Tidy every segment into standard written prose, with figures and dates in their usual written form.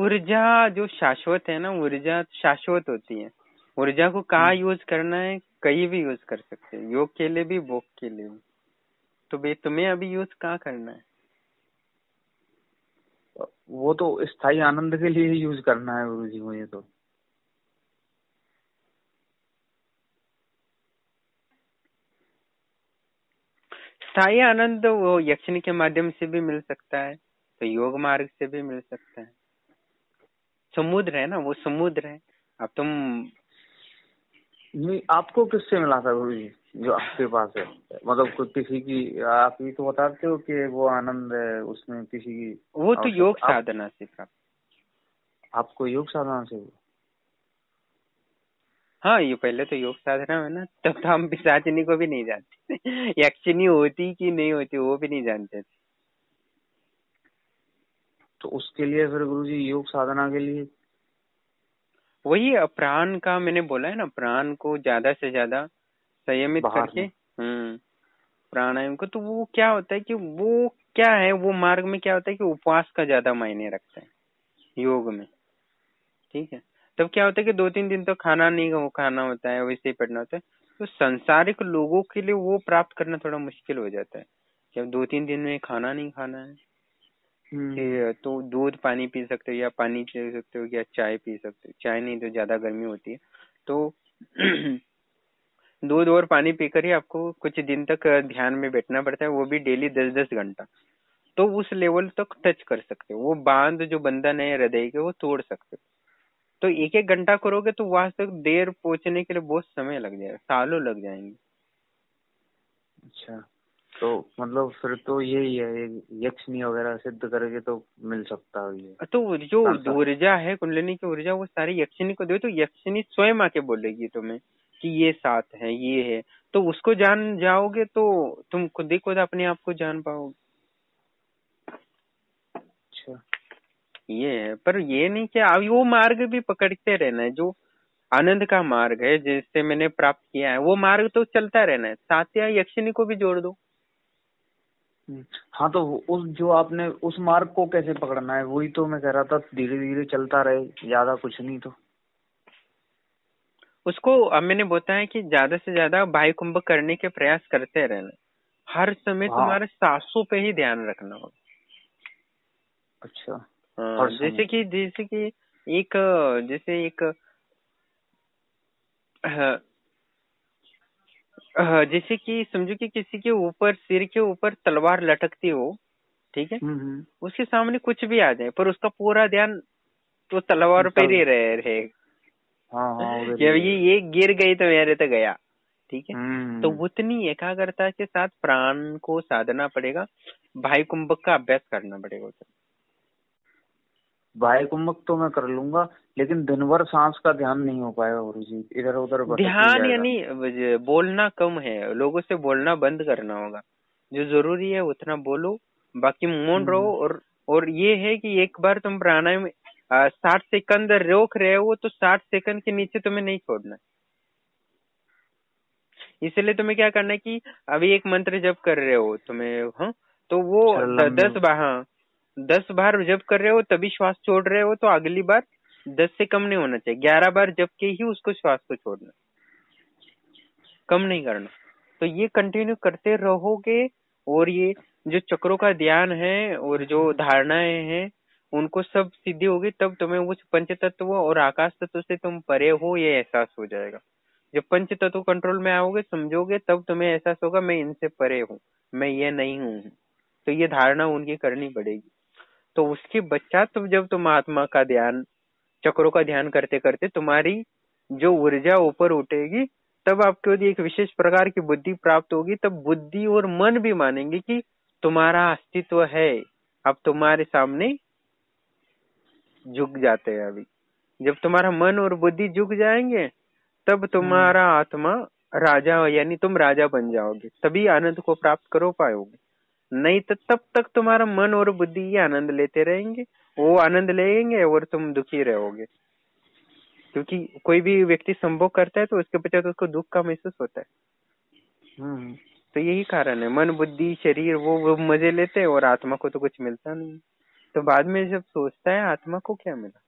ऊर्जा जो शाश्वत है ना, ऊर्जा शाश्वत होती है। ऊर्जा को कहाँ यूज करना है, कहीं भी यूज कर सकते हैं, योग के लिए भी, भोग के लिए भी। तो भाई तुम्हें अभी यूज कहाँ करना है? वो तो स्थायी आनंद के लिए ही यूज करना है गुरु जी मुझे तो। स्थायी आनंद वो यक्षिणी के माध्यम से भी मिल सकता है, तो योग मार्ग से भी मिल सकता है। समुद्र है ना, वो समुद्र है। अब तुम नहीं, आपको किससे मिला था गुरु जी जो आपके पास है? मतलब कोई किसी की, आप ही तो बताते हो कि वो आनंद है उसमें किसी की वो तो योग आवश्यकता। आप साधना से प्राप्त। आपको योग साधना से हुआ? हाँ, ये पहले तो योग साधना है ना, तब तो हम पिशाचिनी को भी नहीं जानते यक्षिणी होती कि नहीं होती वो भी नहीं जानते थे। तो उसके लिए फिर गुरु जी योग साधना के लिए वही प्राण का मैंने बोला है ना, प्राण को ज्यादा से ज्यादा संयमित बाहर करके, में। प्राणायाम को, तो वो क्या होता है कि वो क्या है, वो मार्ग में क्या होता है कि उपवास का ज्यादा मायने रखता है योग में। ठीक है, तब क्या होता है कि 2-3 दिन तो खाना नहीं वो खाना होता है, वैसे ही पढ़ना होता है। तो सांसारिक लोगों के लिए वो प्राप्त करना थोड़ा मुश्किल हो जाता है कि अब 2-3 दिन में खाना नहीं खाना है। तो दूध पानी पी सकते हो, या पानी पी सकते हो, या चाय पी सकते हो। चाय नहीं तो ज्यादा गर्मी होती है, तो दूध और पानी पीकर ही आपको कुछ दिन तक ध्यान में बैठना पड़ता है, वो भी डेली 10-10 घंटा। तो उस लेवल तक टच कर सकते हो, वो बांध जो बंधन है हृदय के वो तोड़ सकते हो। तो 1-1 घंटा करोगे तो वहां तक देर पहुंचने के लिए बहुत समय लग जाएगा, सालों लग जाएंगे। अच्छा, तो मतलब फिर तो यही है, यक्षिणी वगैरह सिद्ध करके तो मिल सकता है ये तो जो संसार। ऊर्जा है, कुंडलिनी की ऊर्जा, वो सारी यक्षिणी को दो, तो यक्षिणी स्वयं आके बोलेगी तुम्हें कि ये साथ है, ये है। तो उसको जान जाओगे तो तुम खुद ही खुद अपने आप को जान पाओगे। अच्छा। ये है, पर ये नहीं कि अब वो मार्ग भी पकड़ते रहना है, जो आनंद का मार्ग है जिससे मैंने प्राप्त किया है, वो मार्ग तो चलता रहना है, साथ या यक्षिणी को भी जोड़ दो। हाँ, तो उस जो आपने उस मार्ग को कैसे पकड़ना है वही तो मैं कह रहा था, धीरे धीरे चलता रहे, ज्यादा कुछ नहीं तो। उसको अब मैंने बताया कि ज्यादा से ज्यादा बाह्य कुंभ करने के प्रयास करते रहना, हर समय हाँ। तुम्हारे सांसों पे ही ध्यान रखना होगा। अच्छा। हर हाँ, समय। एक जैसे एक जैसे कि समझो कि किसी के ऊपर, सिर के ऊपर तलवार लटकती हो, ठीक है, हम्म। उसके सामने कुछ भी आ जाए पर उसका पूरा ध्यान तो तलवार पे तल ही रहे। हाँ हाँ, उधर कि ही अब रहे। ये गिर गई तो मेरे तो गया। ठीक है, तो हम्म। उतनी एकाग्रता के साथ प्राण को साधना पड़ेगा, भाई कुंभक का अभ्यास करना पड़ेगा उसे। बाह्य कुंभक तो मैं कर लूंगा, लेकिन दिन भर सांस का ध्यान नहीं हो पाएगा गुरु जी, इधर उधर भटक ही ध्यान जाएगा। यानी बोलना कम है, लोगों से बोलना बंद करना होगा। जो जरूरी है उतना बोलो, बाकी मौन रहो। और ये है कि एक बार तुम प्राणायाम 60 सेकंड रोक रहे हो तो 60 सेकंड के नीचे तुम्हें नहीं छोड़ना। इसलिए तुम्हें क्या करना है कि अभी एक मंत्र जप कर रहे हो तुम्हें, हाँ, तो वो अच्छा, लंबे। 10 बार, हाँ, 10 बार जप कर रहे हो तभी श्वास छोड़ रहे हो, तो अगली बार 10 से कम नहीं होना चाहिए, 11 बार जप के ही उसको श्वास को छोड़ना, कम नहीं करना। तो ये कंटिन्यू करते रहोगे, और ये जो चक्रों का ध्यान है और जो धारणाएं हैं उनको सब सिद्धि होगी, तब तुम्हें उस पंच तत्व और आकाश तत्व से तुम परे हो ये एहसास हो जाएगा। जब पंच तत्व कंट्रोल में आओगे, समझोगे, तब तुम्हें एहसास होगा मैं इनसे परे हूँ, मैं ये नहीं हूँ। तो ये धारणा उनकी करनी पड़ेगी। तो उसके पश्चात तुम जब तुम आत्मा का ध्यान, चक्रों का ध्यान करते करते तुम्हारी जो ऊर्जा ऊपर उठेगी, तब आपको यदि एक विशेष प्रकार की बुद्धि प्राप्त होगी, तब बुद्धि और मन भी मानेंगे कि तुम्हारा अस्तित्व है। अब तुम्हारे सामने झुक जाते हैं। अभी जब तुम्हारा मन और बुद्धि झुक जाएंगे, तब तुम्हारा आत्मा राजा, यानी तुम राजा बन जाओगे, तभी आनंद को प्राप्त करो पाओगे। नहीं तो तब तक तुम्हारा मन और बुद्धि ये आनंद लेते रहेंगे, वो आनंद लेंगे और तुम दुखी रहोगे। क्योंकि कोई भी व्यक्ति संभोग करता है तो उसके पश्चात उसको दुख का महसूस होता है। हम्म। तो यही कारण है, मन बुद्धि शरीर वो मजे लेते हैं और आत्मा को तो कुछ मिलता नहीं। तो बाद में जब सोचता है आत्मा को क्या मिला।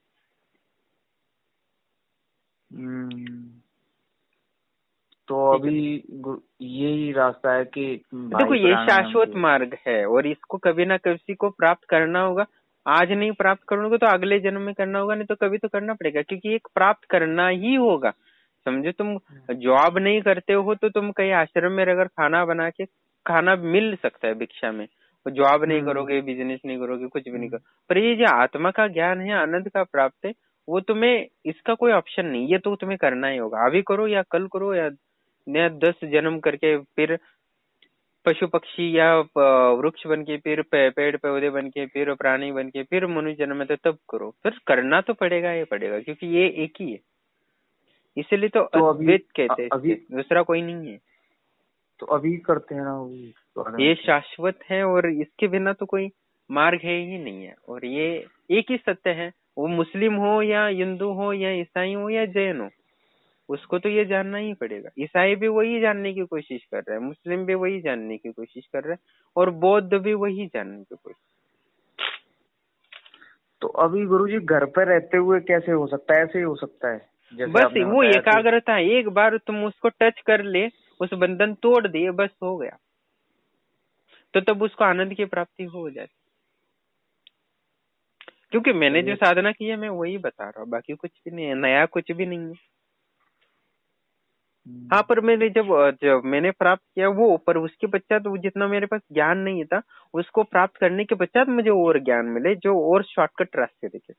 तो अभी यही रास्ता है कि देखो भाई ये प्राणायाम शाश्वत से। मार्ग है और इसको कभी ना किसी को प्राप्त करना होगा। आज नहीं प्राप्त करोगे तो अगले जन्म में करना होगा, नहीं तो कभी तो करना पड़ेगा, क्योंकि एक प्राप्त करना ही होगा। समझो तुम जॉब नहीं करते हो तो तुम कहीं आश्रम में अगर खाना बना के खाना मिल सकता है भिक्षा में। जॉब नहीं करोगे, बिजनेस नहीं करोगे, कुछ भी नहीं करोगे, पर ये जो आत्मा का ज्ञान है, आनंद का प्राप्त है, वो तुम्हें इसका कोई ऑप्शन नहीं, ये तो तुम्हें करना ही होगा। अभी करो या कल करो या 10 जन्म करके फिर पशु पक्षी या वृक्ष बन के, फिर पेड़ पौधे बन के, फिर प्राणी बन के, फिर मनुष्य जन्म में, तो तब करो, फिर करना तो पड़ेगा ही पड़ेगा, क्योंकि ये एक ही है। इसलिए तो अभी अद्वैत कहते हैं अभी इससे, दूसरा कोई नहीं है। तो अभी करते हैं ना वो ये प्राणायाम से। शाश्वत है और इसके बिना तो कोई मार्ग है ही नहीं है। और ये एक ही सत्य है, वो मुस्लिम हो या हिंदू हो या ईसाई हो या जैन हो, उसको तो ये जानना ही पड़ेगा। ईसाई भी वही जानने की कोशिश कर रहा है, मुस्लिम भी वही जानने की कोशिश कर रहा है, और बौद्ध भी वही जानने की कोशिश। तो अभी गुरुजी घर पे रहते हुए कैसे हो सकता है? ऐसे ही हो सकता है जैसे बस आपने वो बताया कि। एकाग्रता, एक बार तुम उसको टच कर ले, उस बंधन तोड़ दिए, बस हो गया। तो तब उसको आनंद की प्राप्ति हो जाती। क्योंकि मैंने जो चलिए। साधना की है मैं वही बता रहा हूँ, बाकी कुछ भी नहीं है, नया कुछ भी नहीं है। हाँ, पर मैंने जब जब मैंने प्राप्त किया वो, पर उसके पश्चात वो जितना मेरे पास ज्ञान नहीं था, उसको प्राप्त करने के पश्चात मुझे और ज्ञान मिले, जो और शॉर्टकट रास्ते दिखे।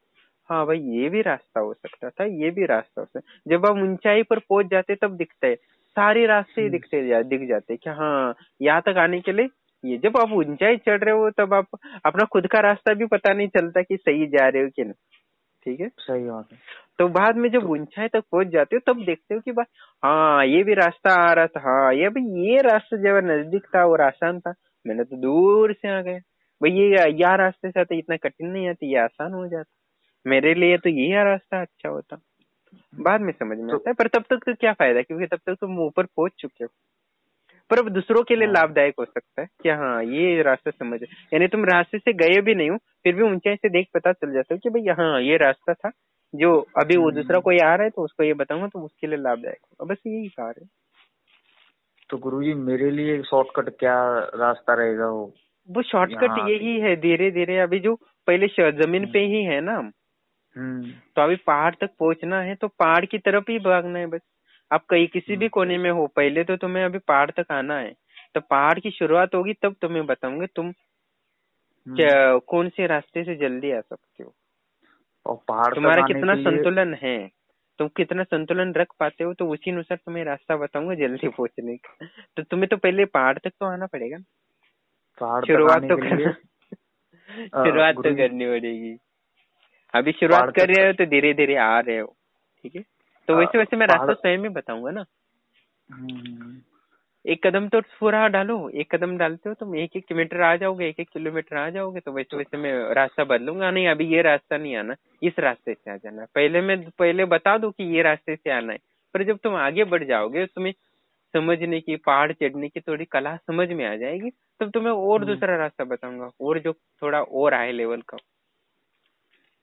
हाँ भाई, ये भी रास्ता हो सकता था, ये भी रास्ता हो सकता। जब हम ऊंचाई पर पहुंच जाते तब दिखता है, सारे रास्ते ही दिख जाते कि हाँ, यहाँ तक आने के लिए ये। जब आप ऊंचाई चढ़ रहे हो तब आप अपना खुद का रास्ता भी पता नहीं चलता कि सही जा रहे हो कि नहीं। ठीक है। सही बात है। तो बाद में जब तो ऊंचाई तक पहुंच जाते हो तब देखते हो कि भाई हाँ, ये भी रास्ता आ रहा था, हाँ ये भाई ये रास्ता जब नजदीक था और आसान था, मैंने तो दूर से आ गया। भाई ये यह रास्ते से आते इतना कठिन नहीं आती, ये आसान हो जाता, मेरे लिए तो ये रास्ता अच्छा होता। बाद में समझ में तो आता है, पर तब तक तो क्या फायदा, क्योंकि तब तक तुम ऊपर पहुंच चुके हो। पर अब दूसरों के लिए हाँ। लाभदायक हो सकता है कि हाँ ये रास्ता समझ, यानी तुम रास्ते से गए भी नहीं हो, फिर भी ऊंचाई से देख पता चल जाता है कि भाई हाँ ये रास्ता था, जो अभी वो दूसरा कोई आ रहा है तो उसको ये बताऊंगा तो उसके लिए लाभदायक होगा। बस यही कार्य है। तो गुरुजी मेरे लिए शॉर्टकट क्या रास्ता रहेगा वो शॉर्टकट यहाँ आके? यही है, धीरे धीरे अभी जो पहले जमीन पे ही है ना हम, हम्म तो अभी पहाड़ तक पहुंचना है तो पहाड़ की तरफ ही भागना है बस। आप कहीं किसी भी कोने में हो, पहले तो तुम्हें अभी पहाड़ तक आना है, तो पहाड़ की शुरुआत होगी तब तुम्हें बताऊंगे तुम कौन से रास्ते से जल्दी आ सकते हो, और पहाड़ तक तुम्हारा आने कितना के लिए। संतुलन है, तुम कितना संतुलन रख पाते हो, तो उसी अनुसार तुम्हें रास्ता बताऊंगा जल्दी पहुंचने का। तो तुम्हें तो पहले पहाड़ तक तो आना पड़ेगा ना। पहाड़ तक शुरुआत आने तो के लिए करना शुरुआत तो गुरुजी करनी पड़ेगी। अभी शुरुआत पहाड़ कर तक। रहे हो तो धीरे धीरे आ रहे हो। ठीक है। तो वैसे वैसे मैं पहाड़। रास्ता स्वयं ही बताऊंगा ना। हम्म एक कदम तो पूरा डालो, एक कदम डालते हो तुम 1-1 किलोमीटर आ जाओगे, 1-1 किलोमीटर आ जाओगे, तो वैसे तो वैसे मैं रास्ता बदलूंगा। नहीं अभी ये रास्ता नहीं आना, इस रास्ते से आ जाना, पहले बता दो कि ये रास्ते से आना है। पर जब तुम आगे बढ़ जाओगे, तुम्हें समझने की, पहाड़ चढ़ने की थोड़ी कला समझ में आ जाएगी, तब तुम्हें और हम्म दूसरा रास्ता बताऊंगा, और जो थोड़ा और हाई लेवल का।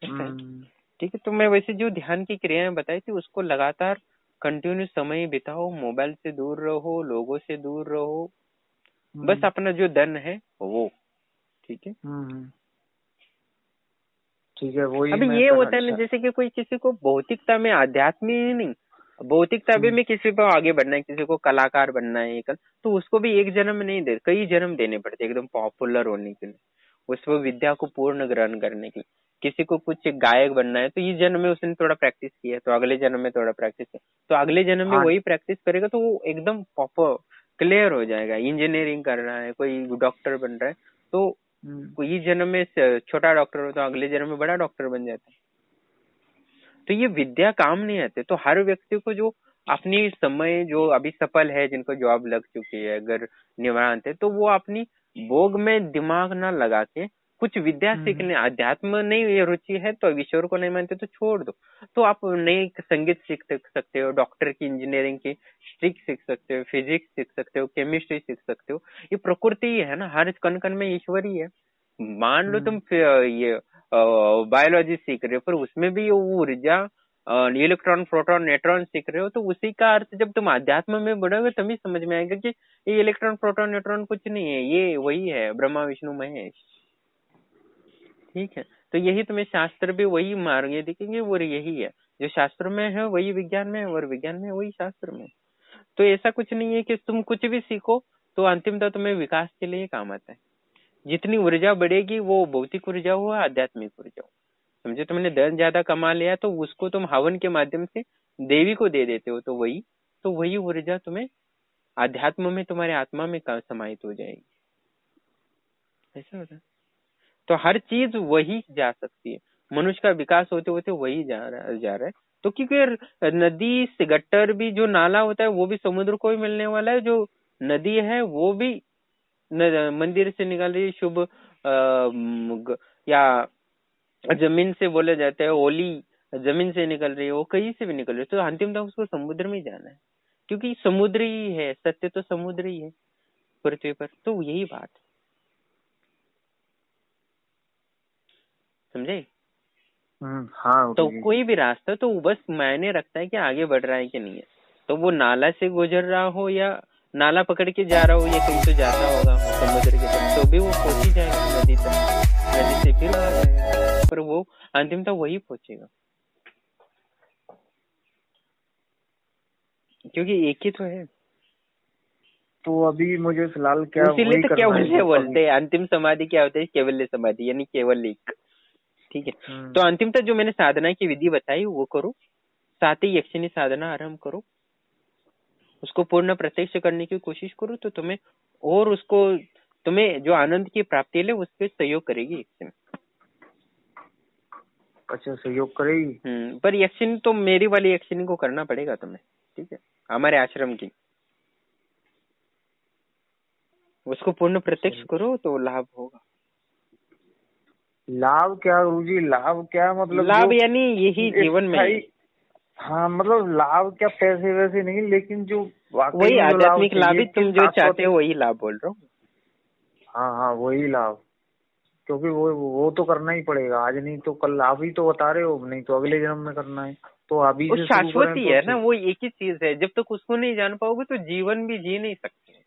ऐसा है। हम्म ठीक है। तो मैं वैसे जो ध्यान की क्रियाएं बताई थी उसको लगातार कंटिन्यू समय बिताओ, मोबाइल से दूर रहो, लोगों से दूर रहो, बस हम्म अपना जो धन है वो। ठीक है। हम्म, ठीक है, वही अभी मैं ये कर। होता है ना, अच्छा। जैसे कि कोई किसी को भौतिकता में, आध्यात्म ही नहीं, भौतिकता भी हम्म में किसी को आगे बढ़ना है, किसी को कलाकार बनना है एक, तो उसको भी एक जन्म में नहीं दे, कई जन्म देने पड़ते हैं एकदम पॉपुलर होने के लिए, उसको विद्या को पूर्ण ग्रहण करने के लिए। किसी को कुछ गायक बनना है तो इस जन्म में उसने थोड़ा प्रैक्टिस किया, तो अगले जन्म में थोड़ा प्रैक्टिस किया, तो अगले जन्म में हाँ। वही प्रैक्टिस करेगा तो वो एकदम प्रॉपर क्लियर हो जाएगा। इंजीनियरिंग कर रहा है, कोई डॉक्टर बन रहा है, तो हम्म कोई जन्म में छोटा डॉक्टर हो तो अगले जन्म में बड़ा डॉक्टर बन जाता है। तो ये विद्या काम नहीं आते। तो हर व्यक्ति को जो अपनी समय, जो अभी सफल है, जिनको जॉब लग चुकी है, अगर निवांत है, तो वो अपनी भोग में दिमाग ना लगा के कुछ विद्या हम्म सीखने, अध्यात्म नहीं ये रुचि है तो ईश्वर को नहीं मानते तो छोड़ दो, तो आप नई संगीत सीख सकते हो, डॉक्टर की, इंजीनियरिंग की स्ट्रिक सीख सकते हो, फिजिक्स सीख सकते हो, केमिस्ट्री सीख सकते हो। ये प्रकृति ही है ना, हर कण कण में ईश्वर ही है। मान लो तुम हम्म ये बायोलॉजी सीख रहे हो, पर उसमें भी वो ऊर्जा, इलेक्ट्रॉन प्रोटॉन न्यूट्रॉन सीख रहे हो, तो उसी का अर्थ जब तुम अध्यात्म में बढ़ोगे तभी समझ में आएगा कि ये इलेक्ट्रॉन प्रोटॉन न्यूट्रॉन कुछ नहीं है, ये वही है ब्रह्मा विष्णु महेश। ठीक है, तो यही तुम्हें शास्त्र भी वही मार्ग दिखेंगे, वो यही है जो शास्त्र में है वही विज्ञान में है, और विज्ञान में वही शास्त्र में। तो ऐसा कुछ नहीं है कि तुम कुछ भी सीखो तो अंतिमतः तुम्हें विकास के लिए काम आता है। जितनी ऊर्जा बढ़ेगी वो भौतिक ऊर्जा हो आध्यात्मिक ऊर्जा हो। समझे, तुमने धन ज्यादा कमा लिया तो उसको तुम हवन के माध्यम से देवी को दे देते हो, तो वही ऊर्जा तुम्हें आध्यात्म में, तुम्हारे आत्मा में समाहित हो जाएगी। ऐसा होता है। तो हर चीज वही जा सकती है, मनुष्य का विकास होते होते वही जा रहा है। तो क्योंकि नदी से गट्टर भी, जो नाला होता है वो भी समुद्र को ही मिलने वाला है, जो नदी है वो भी मंदिर से निकल रही शुभ या जमीन से बोले जाते हैं ओली जमीन से निकल रही है, वो कहीं से भी निकल रही है, तो अंतिम तक उसको समुद्र में जाना है, क्योंकि समुद्र ही है, सत्य तो समुद्र ही है पृथ्वी पर। तो यही बात समझे। हाँ तो कोई भी रास्ता तो बस मायने रखता है कि आगे बढ़ रहा है कि नहीं है। तो वो नाला से गुजर रहा हो या नाला पकड़ के जा रहा हो या कहीं तो जाता होगा समुद्र के तरफ, तो भी वो पहुंच ही जाएगा नदी तक, नदी से फिर आ जाएगा, पर वो अंतिम तक वही पहुंचेगा, क्योंकि एक ही तो है। तो अभी मुझे फिलहाल क्या इसीलिए तो क्या बोलते हैं है? अंतिम समाधि क्या होता है, केवल समाधि, यानी केवल एक। ठीक है, तो अंतिम तक जो मैंने साधना की विधि बताई वो करो, साथ ही यक्षिणी साधना आरंभ करो, उसको पूर्ण प्रत्यक्ष करने की कोशिश करो, तो तुम्हें और उसको तुम्हें जो आनंद की प्राप्ति है उस पर सहयोग करेगी यक्षिणी। अच्छा, सहयोग करेगी। पर यक्षिणी तो मेरी वाली यक्षिणी को करना पड़ेगा तुम्हें, ठीक है, हमारे आश्रम की। उसको पूर्ण प्रत्यक्ष करो तो लाभ होगा। लाभ क्या गुरुजी, लाभ क्या मतलब? लाभ यानी यही जीवन में। हाँ मतलब लाभ क्या, पैसे वैसे नहीं, लेकिन जो वही आध्यात्मिक लाभ ही तुम जो चाहते हो वही लाभ बोल रहा हूँ। हाँ वही लाभ, क्योंकि वो तो करना ही पड़ेगा, आज नहीं तो कल। आप ही तो बता रहे हो, नहीं तो अगले जन्म में करना है, तो अभी से शाश्वत ही है ना, वो एक ही चीज है। जब तक उसको नहीं जान पाओगे तो जीवन भी जी नहीं सकते।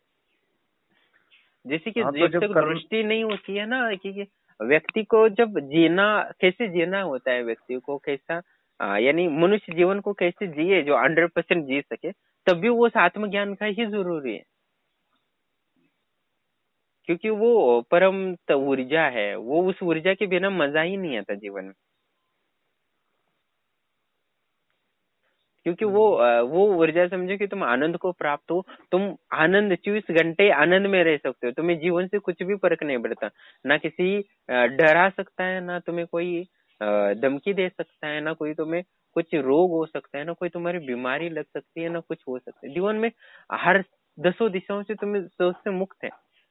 जैसे कि जब तक दृष्टि नहीं होती है ना कि व्यक्ति को जब जीना, कैसे जीना होता है, व्यक्ति को कैसा यानी मनुष्य जीवन को कैसे जिए जो 100% जी सके, तभी वो आत्मज्ञान का ही जरूरी है, क्योंकि वो परम ऊर्जा है, वो उस ऊर्जा के बिना मजा ही नहीं आता जीवन में। क्योंकि वो ऊर्जा समझो कि तुम आनंद को प्राप्त हो, तुम आनंद 24 घंटे आनंद में रह सकते हो, तुम्हें जीवन से कुछ भी फर्क नहीं पड़ता, ना किसी डरा सकता है, ना तुम्हें कोई धमकी दे सकता है, ना कोई तुम्हें कुछ रोग हो सकता है, ना कोई तुम्हारी बीमारी लग सकती है, ना कुछ हो सकता है। जीवन में हर 10 दिशाओं से तुम्हें सोच से मुक्त है,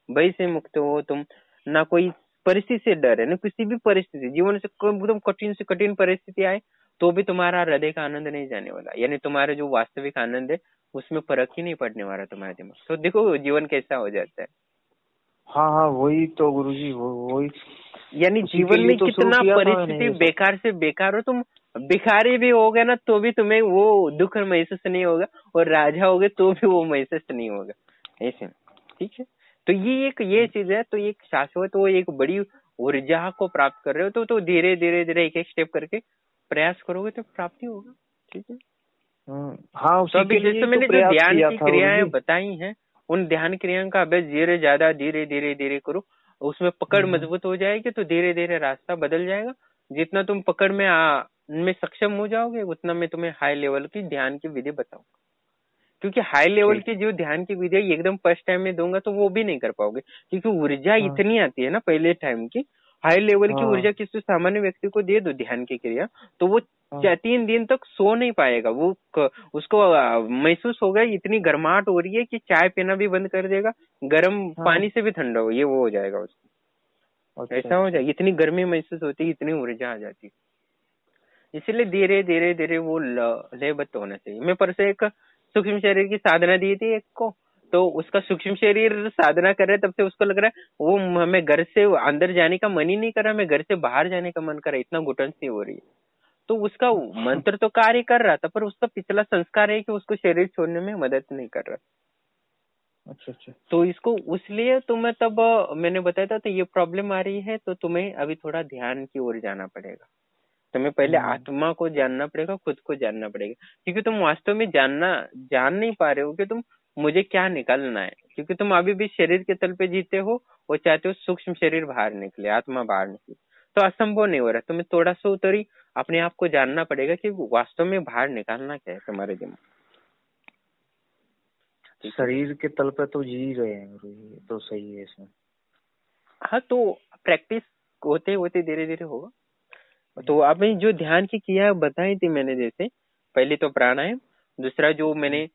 भय से मुक्त हो तुम, ना कोई परिस्थिति से डर है, ना किसी भी परिस्थिति, जीवन से एकदम कठिन से कठिन परिस्थिति आए तो भी तुम्हारा हृदय का आनंद नहीं जाने वाला, यानी तुम्हारा जो वास्तविक आनंद है उसमें फर्क ही नहीं पड़ने वाला तुम्हारे दिमाग। तो देखो जीवन कैसा हो जाता है। हाँ वही तो गुरुजी, वही यानी जीवन में कितना परिस्थिति बेकार से बेकार हो, तुम भिखारी भी होगे ना तो भी तुम्हें वो दुख महसूस नहीं होगा, और राजा होगे तो भी वो महसूस नहीं होगा, ऐसे। ठीक है, तो ये चीज है। तो एक शाश्वत, वो एक बड़ी ऊर्जा को प्राप्त कर रहे हो, तो धीरे धीरे धीरे एक स्टेप करके प्रयास करोगे तो प्राप्ति होगा। ठीक है, हाँ तो अभी जैसे मैंने जो ध्यान की क्रियाएं बताई हैं, उन ध्यान क्रियाओं का अभ्यास धीरे धीरे करो, उसमें पकड़ मजबूत हो जाएगी तो धीरे धीरे रास्ता बदल जाएगा। जितना तुम पकड़ में सक्षम हो जाओगे उतना मैं तुम्हें हाई लेवल की ध्यान की विधि बताऊंगा, क्योंकि हाई लेवल की जो ध्यान की विधि एकदम फर्स्ट टाइम में दूंगा तो वो भी नहीं कर पाओगे, क्योंकि ऊर्जा इतनी आती है ना पहले टाइम की। हाई लेवल की ऊर्जा किसी सामान्य व्यक्ति को दे दो ध्यान की क्रिया, तो वो 3 दिन तक सो नहीं पाएगा, वो उसको महसूस होगा इतनी गर्माहट हो रही है कि चाय पीना भी बंद कर देगा, गर्म पानी से भी ठंडा हो, ये वो हो जाएगा उसको। ऐसा हो जाएगा, इतनी गर्मी महसूस होती है, इतनी ऊर्जा आ जाती है। इसलिए धीरे धीरे वो लयबद्ध होना चाहिए। मैं परसों एक सूक्ष्म शरीर की साधना दी थी एक को, तो उसका सूक्ष्म शरीर साधना कर रहा है, तब से उसको लग रहा है वो हमें घर से अंदर जाने का मन ही नहीं कर रहा, हमें घर से बाहर जाने का मन कर रहा है, इतना घुटन सी हो रही है। तो उसका मंत्र तो कार्य कर रहा था, पर उसका पिछला संस्कार है कि उसको शरीर छोड़ने में मदद नहीं कर रहा। अच्छा अच्छा। तो इसको उसलिए तुम्हें तब मैंने बताया था, तो ये प्रॉब्लम आ रही है, तो तुम्हें अभी थोड़ा ध्यान की ओर जाना पड़ेगा। तुम्हें पहले आत्मा को जानना पड़ेगा, खुद को जानना पड़ेगा, क्योंकि तुम वास्तव में जान नहीं पा रहे हो कि तुम मुझे क्या निकालना है, क्योंकि तुम अभी भी शरीर के तल पे जीते हो और चाहते हो सूक्ष्म शरीर बाहर निकले, आत्मा बाहर निकले, तो असंभव नहीं हो रहा। तुम्हें थोड़ा सा उतरी अपने आप को जानना पड़ेगा कि वास्तव में बाहर निकालना क्या है तुम्हारे दिमाग। शरीर के तल पे तो जी रहे हैं गुरु जी, तो सही है इसमें। हाँ, तो प्रैक्टिस होते होते धीरे धीरे होगा। तो आपने जो ध्यान की क्रिया बताई थी मैंने, जैसे पहले तो प्राणायाम, दूसरा जो मैंने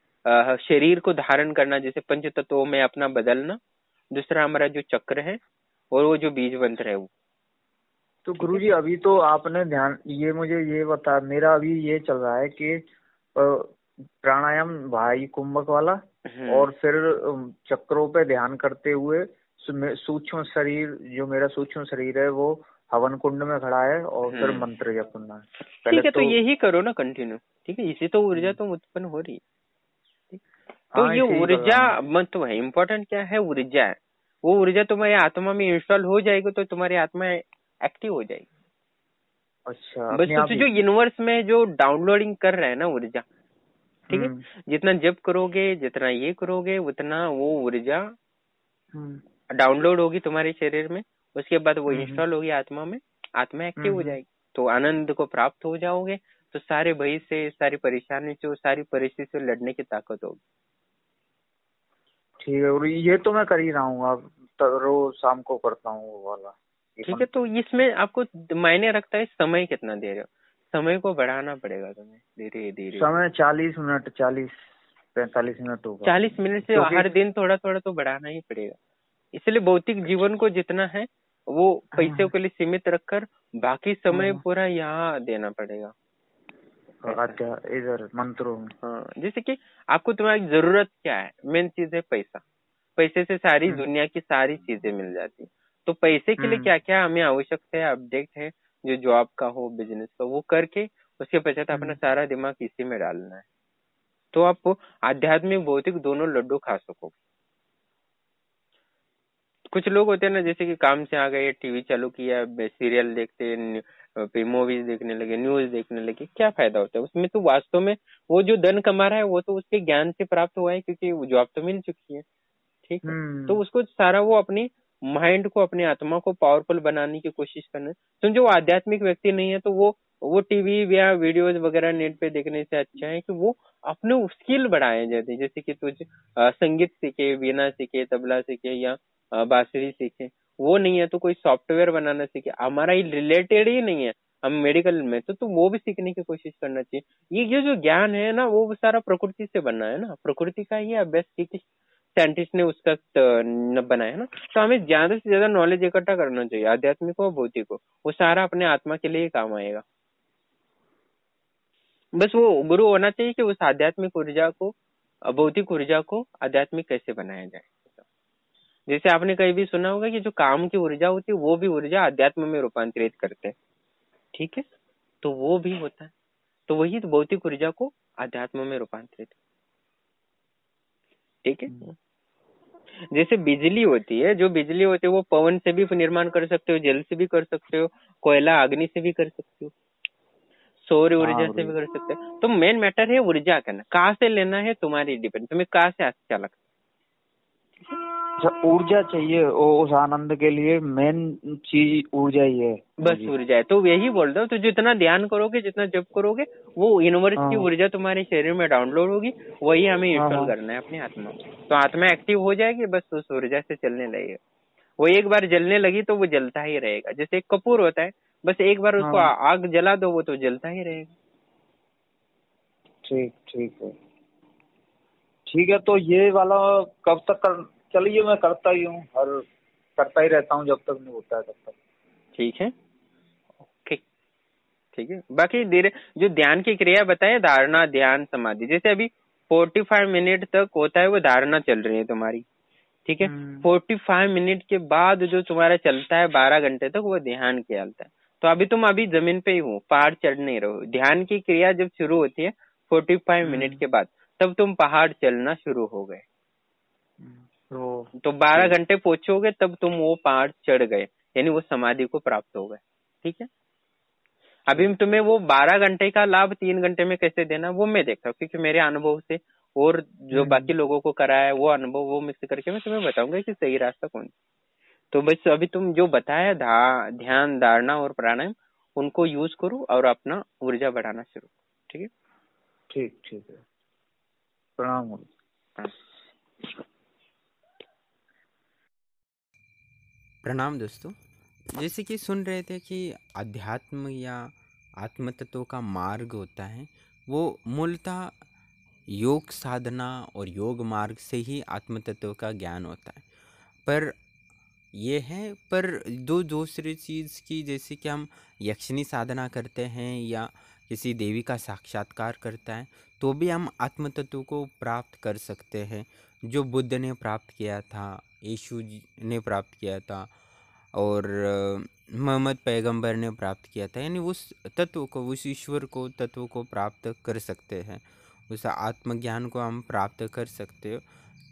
शरीर को धारण करना, जैसे पंच तत्वों में अपना बदलना, दूसरा हमारा जो चक्र है, और वो जो बीज मंत्र है वो। तो गुरु जी अभी तो आपने ध्यान, ये मुझे ये बता, मेरा अभी ये चल रहा है कि प्राणायाम भाई कुंभक वाला, और फिर चक्रों पे ध्यान करते हुए सूक्ष्म शरीर, जो मेरा सूक्ष्म शरीर है वो हवन कुंड में खड़ा है, और फिर मंत्र जप करना है। ठीक है, तो यही करो ना कंटिन्यू। ठीक है, इसी तो ऊर्जा तो उत्पन्न हो रही है। तो ये ऊर्जा मतलब है, इम्पोर्टेंट क्या है, ऊर्जा है। वो ऊर्जा तुम्हारी आत्मा में इंस्टॉल हो जाएगी तो तुम्हारी आत्मा एक्टिव हो जाएगी। अच्छा, बस तो जो यूनिवर्स में जो डाउनलोडिंग कर रहा है ना ऊर्जा, ठीक है, जितना जप करोगे, जितना ये करोगे, उतना वो ऊर्जा डाउनलोड होगी तुम्हारे शरीर में, उसके बाद वो इंस्टॉल होगी आत्मा में, आत्मा एक्टिव हो जाएगी, तो आनंद को प्राप्त हो जाओगे, तो सारे भय से, सारी परेशानी से, सारी परिस्थिति से लड़ने की ताकत होगी। ठीक है, और ये तो मैं कर ही रहा हूँ, अब रोज शाम को करता हूँ वो वाला। ठीक है, तो इसमें आपको मायने रखता है समय कितना दे रहे हो, समय को बढ़ाना पड़ेगा तुम्हें धीरे धीरे। समय 40 मिनट, 40-45 मिनट होगा। 40 मिनट से हर दिन थोड़ा थोड़ा तो बढ़ाना ही पड़ेगा। इसलिए भौतिक जीवन को जितना है वो पैसे के लिए सीमित रखकर बाकी समय पूरा यहाँ देना पड़ेगा। अच्छा, इधर मंत्रों में। हाँ, जैसे कि आपको तुम्हारी जरूरत क्या है, मेन चीज है पैसा। पैसे से सारी दुनिया की सारी चीजें मिल जाती, तो पैसे के लिए क्या क्या हमें आवश्यकता है, अपडेट है, जो जॉब का हो, बिजनेस का, वो करके उसके पश्चात अपना सारा दिमाग इसी में डालना है, तो आप आध्यात्मिक भौतिक दोनों लड्डू खा सकोगे। कुछ लोग होते हैं ना, जैसे कि काम से आ गए, टीवी चालू किया, सीरियल देखते, फिर मूवीज देखने लगे, न्यूज देखने लगे, क्या फायदा होता है उसमें? तो वास्तव में वो जो धन कमा रहा है वो तो उसके ज्ञान से प्राप्त हुआ है, क्योंकि जॉब तो मिल चुकी है। ठीक है, तो उसको सारा वो अपनी माइंड को, अपनी आत्मा को पावरफुल बनाने की कोशिश करना है। तो जो आध्यात्मिक व्यक्ति नहीं है, तो वो टीवी या वीडियोज वगैरह नेट पे देखने से अच्छा है कि वो अपने स्किल बढ़ाए जाते, जैसे कि तुझ संगीत सीखे, वीणा सीखे, तबला सीखे, या बांसुरी सीखे। वो नहीं है तो कोई सॉफ्टवेयर बनाना सीखे, हमारा ही रिलेटेड ही नहीं है, हम मेडिकल में, तो वो भी सीखने की कोशिश करना चाहिए। ये जो ज्ञान है ना, वो सारा प्रकृति से बना है ना, प्रकृति का ही अभ्यास की साइंटिस्ट ने उसका बनाया ना। तो हमें ज्यादा से ज्यादा नॉलेज इकट्ठा करना चाहिए, आध्यात्मिक हो भौतिक हो, वो सारा अपने आत्मा के लिए काम आएगा। बस वो गुरु होना चाहिए कि उस आध्यात्मिक ऊर्जा को, भौतिक ऊर्जा को आध्यात्मिक कैसे बनाया जाए। जैसे आपने कहीं भी सुना होगा कि जो काम की ऊर्जा होती है वो भी ऊर्जा अध्यात्म में रूपांतरित करते हैं। ठीक है, तो वो भी होता है, तो वही तो भौतिक ऊर्जा को अध्यात्म में रूपांतरित। ठीक है, जैसे बिजली होती है, जो बिजली होती है वो पवन से भी निर्माण कर सकते हो, जल से भी कर सकते हो, कोयला अग्नि से भी कर सकते हो, सौर ऊर्जा से भी कर सकते हो। तो मेन मैटर है ऊर्जा करना, कहाँ से लेना है तुम्हारी डिपेंड, तुम्हें कहाँ से अच्छा लगता है। ऊर्जा चाहिए, उस आनंद के लिए मेन चीज ऊर्जा ही है। बस ऊर्जा है, तो यही बोल रहा हूँ। तो जितना ध्यान करोगे, जितना जप करोगे, वो यूनिवर्स की ऊर्जा तुम्हारे शरीर में डाउनलोड होगी, वही हमें इंस्टॉल करना है अपनी आत्मा। तो आत्मा एक्टिव हो जाएगी, बस उस ऊर्जा से चलने लगेगा। वो एक बार जलने लगी तो वो जलता ही रहेगा, जैसे एक कपूर होता है, बस एक बार उसको आग जला दो वो तो जलता ही रहेगा। ठीक ठीक है, ठीक है। तो ये वाला कब तक चलिए, मैं करता ही हूँ, करता ही रहता हूँ जब तक नहीं होता है तब तक। ठीक है, ठीक है। बाकी धीरे जो ध्यान की क्रिया बताए, धारणा, ध्यान, समाधि, जैसे अभी 45 मिनट तक होता है वो धारणा चल रही है तुम्हारी, ठीक है। 45 मिनट के बाद जो तुम्हारा चलता है 12 घंटे तक, वो ध्यान कहलाता है। तो अभी तुम अभी जमीन पे ही हो, पहाड़ चढ़ नहीं रहे हो। ध्यान की क्रिया जब शुरू होती है 45 मिनट के बाद, तब तुम पहाड़ चलना शुरू हो गए। तो 12 घंटे पहुंचोगे तब तुम वो पहाड़ चढ़ गए, यानी वो समाधि को प्राप्त हो गए, ठीक है। अभी तुम्हें वो 12 घंटे का लाभ 3 घंटे में कैसे देना, वो मैं देखता हूँ, क्योंकि मेरे अनुभव से और जो बाकी लोगों को करा है वो अनुभव, वो मिक्स करके मैं तुम्हें बताऊंगा कि सही रास्ता कौन। तो बस अभी तुम जो बताया ध्यान, धारणा और प्राणायाम, उनको यूज करो और अपना ऊर्जा बढ़ाना शुरू, ठीक है। ठीक है, प्रणाम। प्रणाम दोस्तों। जैसे कि सुन रहे थे कि अध्यात्म या आत्म तत्व का मार्ग होता है, वो मूलतः योग साधना और योग मार्ग से ही आत्म तत्व का ज्ञान होता है। पर दो दूसरी चीज़ की, जैसे कि हम यक्षिणी साधना करते हैं या किसी देवी का साक्षात्कार करता है, तो भी हम आत्म तत्व को प्राप्त कर सकते हैं, जो बुद्ध ने प्राप्त किया था, यीशु जी ने प्राप्त किया था और मोहम्मद पैगंबर ने प्राप्त किया था। यानी उस तत्व को, उस ईश्वर को, तत्व को प्राप्त कर सकते हैं, उस आत्मज्ञान को हम प्राप्त कर सकते हो।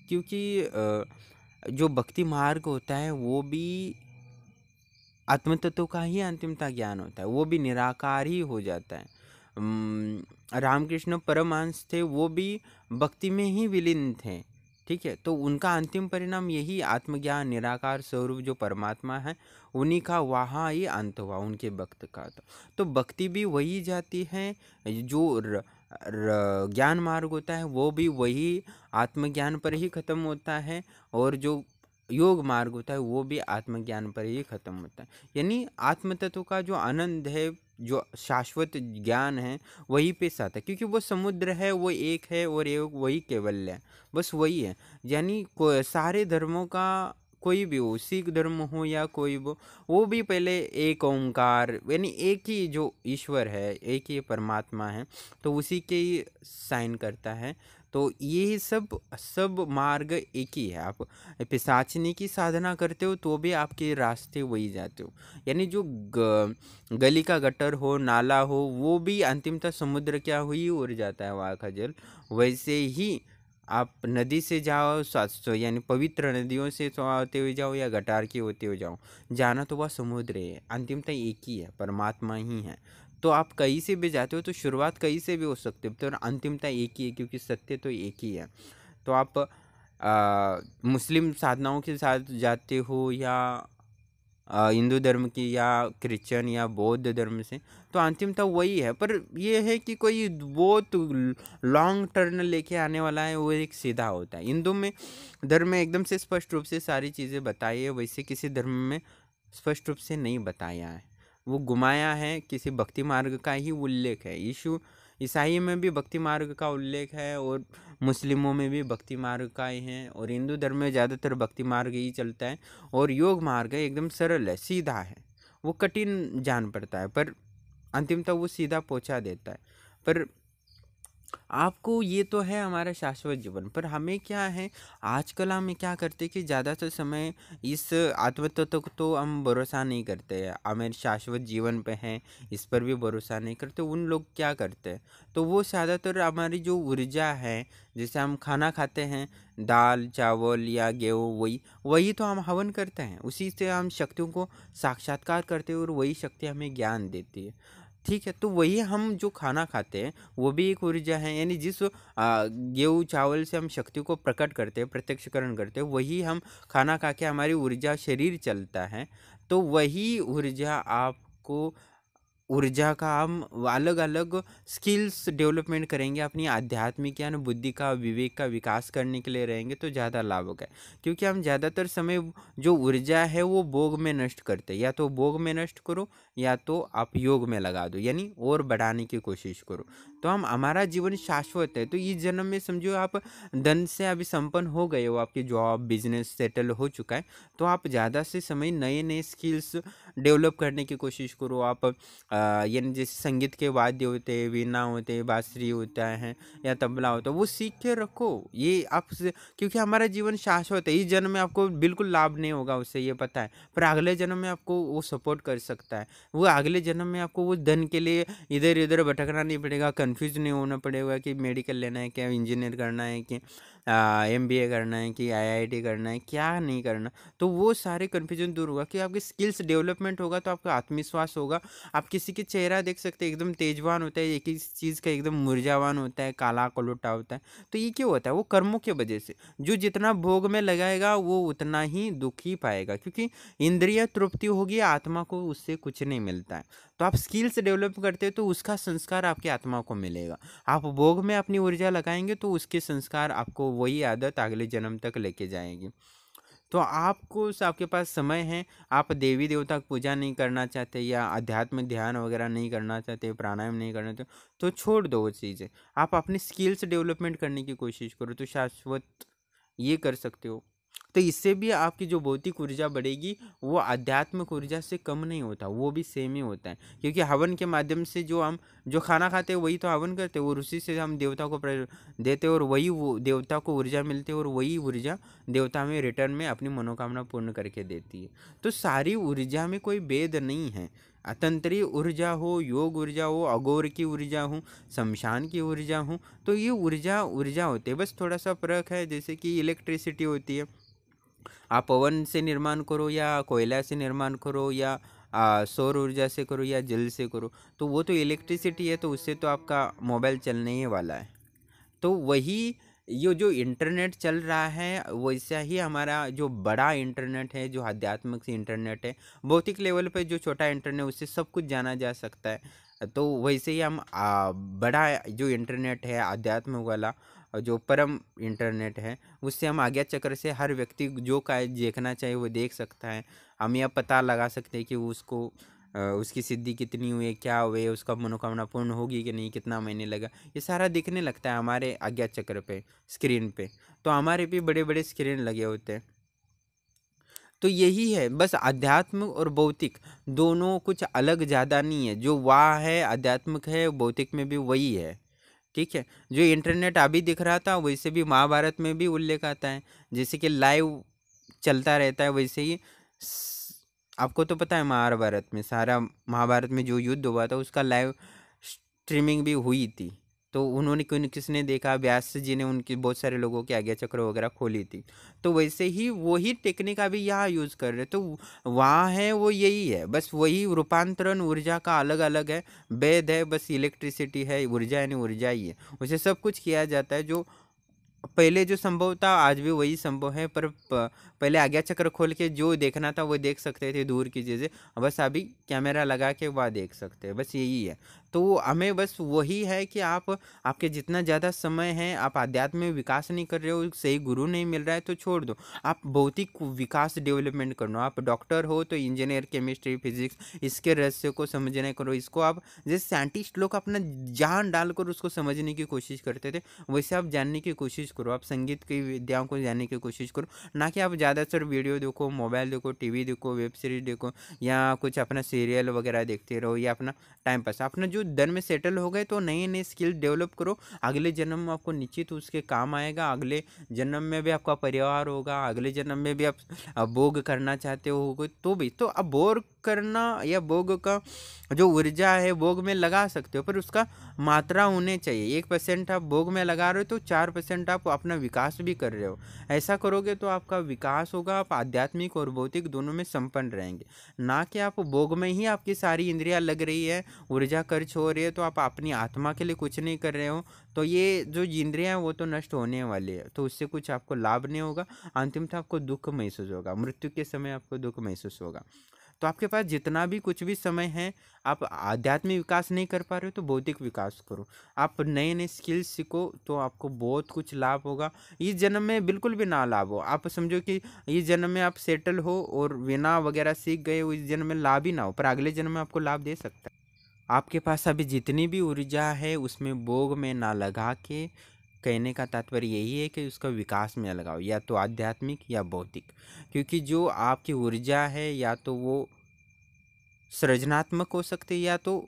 क्योंकि जो भक्ति मार्ग होता है वो भी आत्म तत्व का ही अंतिमता ज्ञान होता है, वो भी निराकार ही हो जाता है। रामकृष्ण परमहंस थे, वो भी भक्ति में ही विलीन थे, ठीक है। तो उनका अंतिम परिणाम यही आत्मज्ञान, निराकार स्वरूप जो परमात्मा है, उन्हीं का वहाँ ही अंत हुआ उनके भक्त का। तो भक्ति भी वही जाती है, जो ज्ञान मार्ग होता है वो भी वही आत्मज्ञान पर ही खत्म होता है, और जो योग मार्ग होता है वो भी आत्मज्ञान पर ही खत्म होता है। यानी आत्म तत्व का जो आनंद है, जो शाश्वत ज्ञान है, वही पे साथ है, क्योंकि वो समुद्र है, वो एक है और एक वही केवल्य है, बस वही है। यानी सारे धर्मों का, कोई भी हो, सिख धर्म हो या कोई वो भी पहले एक ओंकार, यानी एक ही जो ईश्वर है, एक ही परमात्मा है, तो उसी के ही साइन करता है। तो ये सब मार्ग एक ही है। आप पिशाचिनी की साधना करते हो तो भी आपके रास्ते वही जाते हो। यानी जो गली का गटर हो, नाला हो, वो भी अंतिमतः समुद्र क्या हुई उड़ जाता है वहाँ का जल। वैसे ही आप नदी से जाओ, यानी पवित्र नदियों से होते हुए जाओ या गटार के होते हुए जाओ, जाना तो वह समुद्र है, अंतिमतः एक ही है, परमात्मा ही है। तो आप कहीं से भी जाते हो तो शुरुआत कहीं से भी हो सकती है, तो अंतिमता एक ही है, क्योंकि सत्य तो एक ही है। तो आप मुस्लिम साधनाओं के साथ जाते हो या हिंदू धर्म की या क्रिश्चियन या बौद्ध धर्म से, तो अंतिमता वही है। पर यह है कि कोई बहुत लॉन्ग टर्न लेके आने वाला है, वो एक सीधा होता है। हिंदू में धर्म में एकदम से स्पष्ट रूप से सारी चीज़ें बताई है, वैसे किसी धर्म में स्पष्ट रूप से नहीं बताया है, वो घुमाया है। किसी भक्ति मार्ग का ही उल्लेख है। ईसाई में भी भक्ति मार्ग का उल्लेख है और मुस्लिमों में भी भक्ति मार्ग का ही है, और हिंदू धर्म में ज़्यादातर भक्ति मार्ग ही चलता है। और योग मार्ग है, एकदम सरल है, सीधा है, वो कठिन जान पड़ता है पर अंतिमतः वो सीधा पहुंचा देता है। पर आपको ये तो है हमारा शाश्वत जीवन, पर हमें क्या है, आजकल हम क्या करते कि ज़्यादातर समय इस आत्म तत्व को तो हम भरोसा नहीं करते हैं, हमें शाश्वत जीवन पे हैं इस पर भी भरोसा नहीं करते। उन लोग क्या करते हैं, तो वो ज़्यादातर हमारी जो ऊर्जा है, जैसे हम खाना खाते हैं, दाल चावल या गेहूँ, वही तो हम हवन करते हैं, उसी से हम शक्तियों को साक्षात्कार करते हैं और वही शक्ति हमें ज्ञान देती है, ठीक है। तो वही हम जो खाना खाते हैं वो भी एक ऊर्जा है। यानी जिस गेहूँ चावल से हम शक्ति को प्रकट करते हैं, प्रत्यक्षकरण करते हैं, वही हम खाना खा के हमारी ऊर्जा शरीर चलता है। तो वही ऊर्जा का हम अलग अलग स्किल्स डेवलपमेंट करेंगे, अपनी आध्यात्मिक या बुद्धि का, विवेक का विकास करने के लिए रहेंगे तो ज़्यादा लाभ होगा। क्योंकि हम ज़्यादातर समय जो ऊर्जा है वो भोग में नष्ट करते हैं, या तो भोग में नष्ट करो या तो आप योग में लगा दो, यानी और बढ़ाने की कोशिश करो। तो हम हमारा जीवन शाश्वत है। तो इस जन्म में समझो आप धन से अभी संपन्न हो गए हो, आपकी जॉब बिजनेस सेटल हो चुका है, तो आप ज़्यादा से समय नए नए स्किल्स डेवलप करने की कोशिश करो। आप यानी जैसे संगीत के वाद्य होते हैं, वीणा होते हैं, बांसुरी होता है या तबला होता है, वो सीख के रखो। ये आप क्योंकि हमारा जीवन शाश्वत है। इस जन्म में आपको बिल्कुल लाभ नहीं होगा उससे, ये पता है, पर अगले जन्म में आपको वो सपोर्ट कर सकता है। वो अगले जन्म में आपको वो धन के लिए इधर उधर भटकना नहीं पड़ेगा, कंफ्यूज नहीं होना पड़ेगा कि मेडिकल लेना है क्या, इंजीनियर करना है कि MBA करना है कि IIT करना है, क्या नहीं करना। तो वो सारे कन्फ्यूजन दूर होगा कि आपकी स्किल्स डेवलपमेंट होगा, तो आपका आत्मविश्वास होगा। आप किसी के चेहरा देख सकते हैं, एकदम तेजवान होता है, एक ही चीज़ का एकदम मुरझावान होता है, काला कलुटा होता है। तो ये क्यों होता है? वो कर्मों की वजह से। जो जितना भोग में लगाएगा वो उतना ही दुख ही पाएगा, क्योंकि इंद्रिय तृप्ति होगी, आत्मा को उससे कुछ नहीं मिलता है। तो आप स्किल्स डेवलप करते हो तो उसका संस्कार आपकी आत्मा को मिलेगा। आप भोग में अपनी ऊर्जा लगाएंगे तो उसके संस्कार आपको वही आदत अगले जन्म तक लेके जाएगी। तो आपको आपके पास समय है, आप देवी देवता की पूजा नहीं करना चाहते या अध्यात्म ध्यान वगैरह नहीं करना चाहते, प्राणायाम नहीं करना चाहते, तो छोड़ दो वो चीज़ें। आप अपनी स्किल्स डेवलपमेंट करने की कोशिश करो, तो शाश्वत ये कर सकते हो। तो इससे भी आपकी जो भौतिक ऊर्जा बढ़ेगी, वो आध्यात्मिक ऊर्जा से कम नहीं होता, वो भी सेम ही होता है। क्योंकि हवन के माध्यम से जो हम जो खाना खाते हैं वही तो हवन करते हैं, और उसी से हम देवता को देते हैं, और वही वो देवता को ऊर्जा मिलती है, और वही ऊर्जा देवता में रिटर्न में अपनी मनोकामना पूर्ण करके देती है। तो सारी ऊर्जा में कोई भेद नहीं है। अतंत्रीय ऊर्जा हो, योग ऊर्जा हो, अघोर की ऊर्जा हो, शमशान की ऊर्जा हो, तो ये ऊर्जा ऊर्जा होती है। बस थोड़ा सा फर्क है, जैसे कि इलेक्ट्रिसिटी होती है, आप पवन से निर्माण करो या कोयला से निर्माण करो या सौर ऊर्जा से करो या जल से करो, तो वो तो इलेक्ट्रिसिटी है, तो उससे तो आपका मोबाइल चलने ही वाला है। तो वही ये जो इंटरनेट चल रहा है, वैसा ही हमारा जो बड़ा इंटरनेट है, जो आध्यात्मिक इंटरनेट है, भौतिक लेवल पे जो छोटा इंटरनेट उससे सब कुछ जाना जा सकता है। तो वैसे ही हम बड़ा जो इंटरनेट है आध्यात्मिक वाला, जो परम इंटरनेट है, उससे हम आज्ञा चक्र से हर व्यक्ति जो का देखना चाहिए वो देख सकता है। हम यह पता लगा सकते हैं कि उसको उसकी सिद्धि कितनी हुई है, क्या हुए, उसका मनोकामना पूर्ण होगी कि नहीं, कितना महीने लगा, ये सारा दिखने लगता है हमारे आज्ञा चक्र पे, स्क्रीन पे। तो हमारे भी बड़े बड़े स्क्रीन लगे होते हैं। तो यही है, बस आध्यात्मिक और भौतिक दोनों कुछ अलग ज़्यादा नहीं है। जो वाह है आध्यात्मिक है, भौतिक में भी वही है। ठीक है, जो इंटरनेट अभी दिख रहा था वैसे भी महाभारत में भी उल्लेख आता है, जैसे कि लाइव चलता रहता है वैसे ही आपको तो पता है महाभारत में, सारा महाभारत में जो युद्ध हुआ था उसका लाइव स्ट्रीमिंग भी हुई थी। तो उन्होंने किसने देखा, व्यास जी ने उनकी बहुत सारे लोगों की आज्ञा चक्र वगैरह खोली थी। तो वैसे ही वही टेक्निक अभी यहाँ यूज़ कर रहे, तो वहाँ है वो यही है, बस वही रूपांतरण ऊर्जा का अलग अलग है, भेद है, बस इलेक्ट्रिसिटी है, ऊर्जा यानी ऊर्जा ही है, उसे सब कुछ किया जाता है। जो पहले जो संभव था आज भी वही संभव है, पर पहले आज्ञा चक्र खोल के जो देखना था वो देख सकते थे दूर की चीज़ें, बस अभी कैमरा लगा के वह देख सकते हैं, बस यही है। तो हमें बस वही है कि आपके जितना ज़्यादा समय है, आप आध्यात्म में विकास नहीं कर रहे हो, सही गुरु नहीं मिल रहा है, तो छोड़ दो, आप भौतिक विकास डेवलपमेंट करो। आप डॉक्टर हो तो इंजीनियर, केमिस्ट्री, फिजिक्स, इसके रहस्य को समझने करो। इसको आप जैसे साइंटिस्ट लोग अपना जान डालकर उसको समझने की कोशिश करते थे, वैसे आप जानने की कोशिश करो। आप संगीत की विद्याओं को जानने की कोशिश करो, ना कि आप ज़्यादातर वीडियो देखो, मोबाइल देखो, टीवी देखो, वेब सीरीज देखो, या कुछ अपना सीरियल वगैरह देखते रहो, या अपना टाइम पास। अपना जो धन में सेटल हो गए तो नए नए स्किल डेवलप करो, अगले जन्म में आपको निश्चित उसके काम आएगा। अगले जन्म में भी आपका परिवार होगा, अगले जन्म में भी आप भोग करना चाहते हो तो भी, तो अब भोग करना या भोग का जो ऊर्जा है भोग में लगा सकते हो, पर उसका मात्रा होने चाहिए। 1% आप भोग में लगा रहे हो तो 4% आप अपना विकास भी कर रहे हो। ऐसा करोगे तो आपका विकास होगा, आप आध्यात्मिक और भौतिक दोनों में संपन्न रहेंगे, ना कि आप भोग में ही आपकी सारी इंद्रियां लग रही है, ऊर्जा खर्च हो रही है, तो आप अपनी आत्मा के लिए कुछ नहीं कर रहे हो। तो ये जो इंद्रियां हैं वो तो नष्ट होने वाली है, तो उससे कुछ आपको लाभ नहीं होगा, अंतिमतः आपको दुख महसूस होगा, मृत्यु के समय आपको दुख महसूस होगा। तो आपके पास जितना भी कुछ भी समय है, आप आध्यात्मिक विकास नहीं कर पा रहे हो तो भौतिक विकास करो। आप नए नए स्किल्स सीखो तो आपको बहुत कुछ लाभ होगा। इस जन्म में बिल्कुल भी ना लाभ हो, आप समझो कि इस जन्म में आप सेटल हो और वीणा वगैरह सीख गए हो, इस जन्म में लाभ ही ना हो, पर अगले जन्म में आपको लाभ दे सकता है। आपके पास अभी जितनी भी ऊर्जा है उसमें भोग में ना लगा के, कहने का तात्पर्य यही है कि उसका विकास में लगाओ, या तो आध्यात्मिक या भौतिक। क्योंकि जो आपकी ऊर्जा है या तो वो सृजनात्मक हो सकती है या तो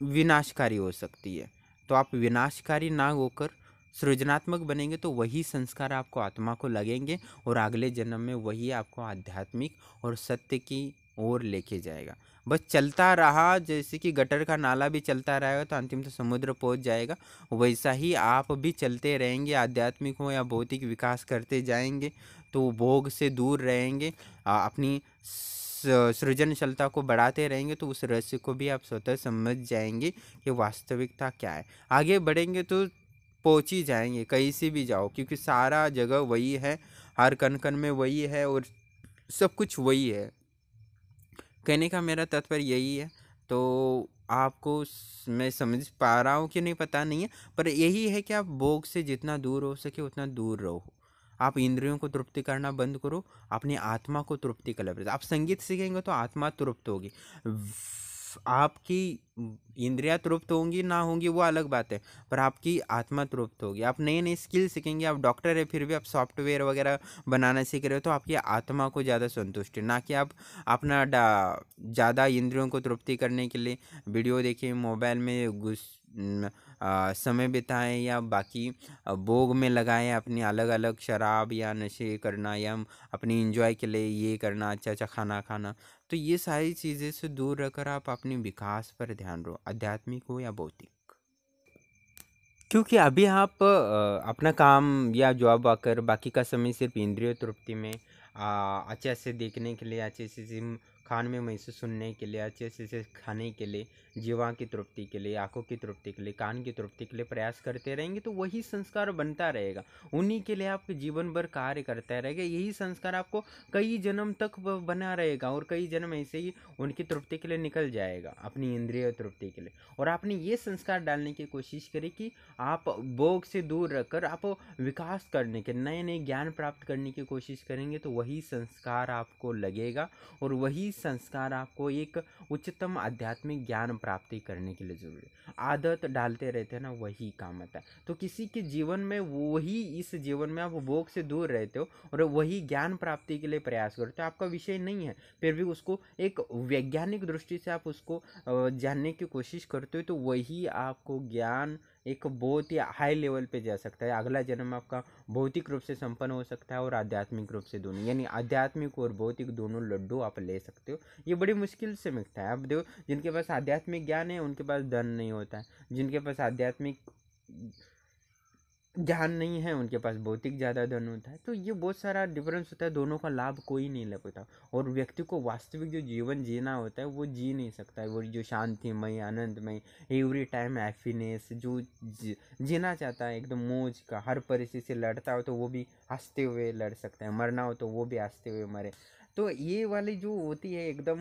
विनाशकारी हो सकती है। तो आप विनाशकारी ना होकर सृजनात्मक बनेंगे तो वही संस्कार आपको आत्मा को लगेंगे और अगले जन्म में वही आपको आध्यात्मिक और सत्य की ओर लेके जाएगा। बस चलता रहा, जैसे कि गटर का नाला भी चलता रहेगा तो अंतिम तो समुद्र पहुंच जाएगा, वैसा ही आप भी चलते रहेंगे, आध्यात्मिक हो या भौतिक विकास करते जाएंगे तो भोग से दूर रहेंगे, अपनी सृजनशीलता को बढ़ाते रहेंगे तो उस रहस्य को भी आप स्वतः समझ जाएंगे कि वास्तविकता क्या है। आगे बढ़ेंगे तो पहुंच ही जाएंगे, कहीं से भी जाओ, क्योंकि सारा जगह वही है, हर कण कण में वही है और सब कुछ वही है। कहने का मेरा तात्पर्य यही है। तो आपको मैं समझ पा रहा हूँ कि नहीं पता नहीं है, पर यही है कि आप भोग से जितना दूर हो सके उतना दूर रहो। आप इंद्रियों को तृप्ति करना बंद करो, अपनी आत्मा को तृप्ति का लग। आप संगीत सीखेंगे तो आत्मा तृप्त होगी, आपकी इंद्रियां तृप्त होंगी ना होंगी वो अलग बात है, पर आपकी आत्मा तृप्त होगी। आप नए नए स्किल सीखेंगे, आप डॉक्टर है फिर भी आप सॉफ्टवेयर वगैरह बनाना सीख रहे हो तो आपकी आत्मा को ज़्यादा संतुष्टि, ना कि आप अपना ज़्यादा इंद्रियों को तृप्ति करने के लिए वीडियो देखिए, मोबाइल में समय बिताएं या बाकी भोग में लगाएं, अपनी अलग अलग शराब या नशे करना या अपनी इंजॉय के लिए ये करना, अच्छा अच्छा खाना खाना। तो ये सारी चीज़ें से दूर रहकर आप अपने विकास पर ध्यान दो, आध्यात्मिक हो या भौतिक। क्योंकि अभी आप अपना काम या जॉब आकर बाकी का समय सिर्फ इंद्रिय तृप्ति में, अच्छे से देखने के लिए, अच्छे से खान में महसूस सुनने के लिए, अच्छे से खाने के लिए, जीवा की तृप्ति के लिए, आंखों की तृप्ति के लिए, कान की तृप्ति के लिए प्रयास करते रहेंगे तो वही संस्कार बनता रहेगा, उन्हीं के लिए आप जीवन भर कार्य करता रहेगा। यही संस्कार आपको कई जन्म तक बना रहेगा और कई जन्म ऐसे ही उनकी तृप्ति के लिए निकल जाएगा, अपनी इंद्रिय तृप्ति के लिए। और आपने ये संस्कार डालने की कोशिश करी कि आप भोग से दूर रखकर आप विकास करने के, नए नए ज्ञान प्राप्त करने की कोशिश करेंगे तो वही संस्कार आपको लगेगा और वही संस्कार आपको एक उच्चतम आध्यात्मिक ज्ञान प्राप्ति करने के लिए जरूरी है। आदत डालते रहते हैं ना, वही काम आता है। तो किसी के जीवन में वही, इस जीवन में आप भोग से दूर रहते हो और वही ज्ञान प्राप्ति के लिए प्रयास करते हो, आपका विषय नहीं है, फिर भी उसको एक वैज्ञानिक दृष्टि से आप उसको जानने की कोशिश करते हो तो वही आपको ज्ञान एक बहुत ही हाई लेवल पे जा सकता है। अगला जन्म आपका भौतिक रूप से संपन्न हो सकता है और आध्यात्मिक रूप से दोनों, यानी आध्यात्मिक और भौतिक दोनों लड्डू आप ले सकते हो। ये बड़ी मुश्किल से मिलता है। अब देखो, जिनके पास आध्यात्मिक ज्ञान है उनके पास धन नहीं होता है, जिनके पास आध्यात्मिक ज्ञान नहीं है उनके पास भौतिक ज़्यादा धन होता है। तो ये बहुत सारा डिफरेंस होता है, दोनों का लाभ कोई नहीं ले पाता और व्यक्ति को वास्तविक जो जीवन जीना होता है वो जी नहीं सकता है। वो जो शांतिमय, आनंदमय, एवरी टाइम हैप्पीनेस जो जीना चाहता है, एकदम मौज का, हर परिस्थिति से लड़ता हो तो वो भी हंसते हुए लड़ सकता है, मरना हो तो वो भी हंसते हुए मरे। तो ये वाली जो होती है एकदम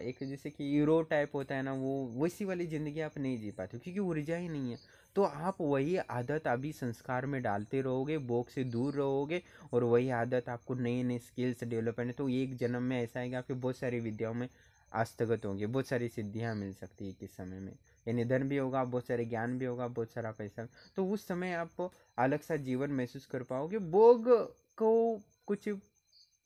एक जैसे कि हीरो टाइप होता है ना, वो वैसी वाली ज़िंदगी आप नहीं जी पाते क्योंकि ऊर्जा ही नहीं है। तो आप वही आदत अभी संस्कार में डालते रहोगे, भोग से दूर रहोगे और वही आदत आपको नए नए स्किल्स डेवलपमेंट है। तो एक जन्म में ऐसा आएगा आपकी बहुत सारी विद्याओं में हस्तगत होंगे, बहुत सारी सिद्धियां मिल सकती है किस समय में, यानी धन भी होगा, बहुत सारे ज्ञान भी होगा, बहुत सारा पैसा। तो उस समय आप अलग सा जीवन महसूस कर पाओगे। भोग को कुछ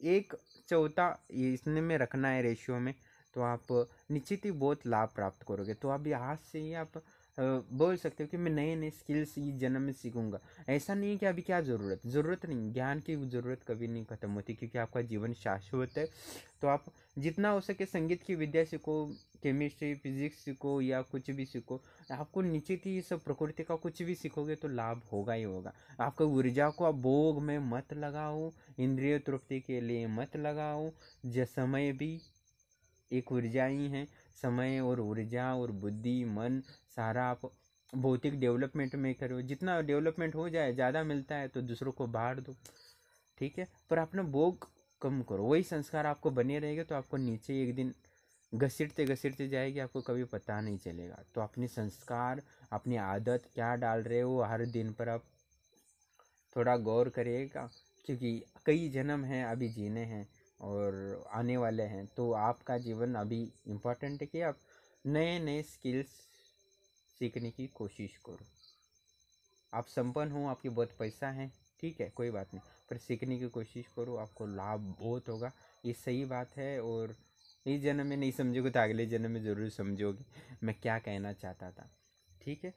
एक चौथा इसने में रखना है रेशियो में, तो आप निश्चित ही बहुत लाभ प्राप्त करोगे। तो अभी आज से ही आप बोल सकते हो कि मैं नए नए स्किल्स इस जन्म में सीखूंगा। ऐसा नहीं है कि अभी क्या ज़रूरत नहीं, ज्ञान की ज़रूरत कभी नहीं खत्म होती क्योंकि आपका जीवन शाश्वत है। तो आप जितना हो सके संगीत की विद्या सीखो, केमिस्ट्री फिजिक्स सीखो या कुछ भी सीखो, आपको निश्चित ही सब प्रकृति का कुछ भी सीखोगे तो लाभ होगा ही होगा। आपका ऊर्जा को आप भोग में मत लगाओ, इंद्रिय तृप्ति के लिए मत लगाओ। समय भी एक ऊर्जा ही है, समय और ऊर्जा और बुद्धि मन सारा आप भौतिक डेवलपमेंट में करो। जितना डेवलपमेंट हो जाए, ज़्यादा मिलता है तो दूसरों को बांट दो, ठीक है, पर अपना भोग कम करो। वही संस्कार आपको बने रहेगा तो आपको नीचे एक दिन घसीटते घसीटते जाएगी, आपको कभी पता नहीं चलेगा। तो अपने संस्कार, अपनी आदत क्या डाल रहे हो हर दिन पर आप थोड़ा गौर करिएगा, क्योंकि कई जन्म हैं अभी जीने हैं और आने वाले हैं। तो आपका जीवन अभी इम्पोर्टेंट है कि आप नए नए स्किल्स सीखने की कोशिश करो। आप संपन्न हो, आपके बहुत पैसा है, ठीक है, कोई बात नहीं, पर सीखने की कोशिश करो, आपको लाभ बहुत होगा। ये सही बात है। और इस जन्म में नहीं समझोगे तो अगले जन्म में ज़रूर समझोगे मैं क्या कहना चाहता था। ठीक है।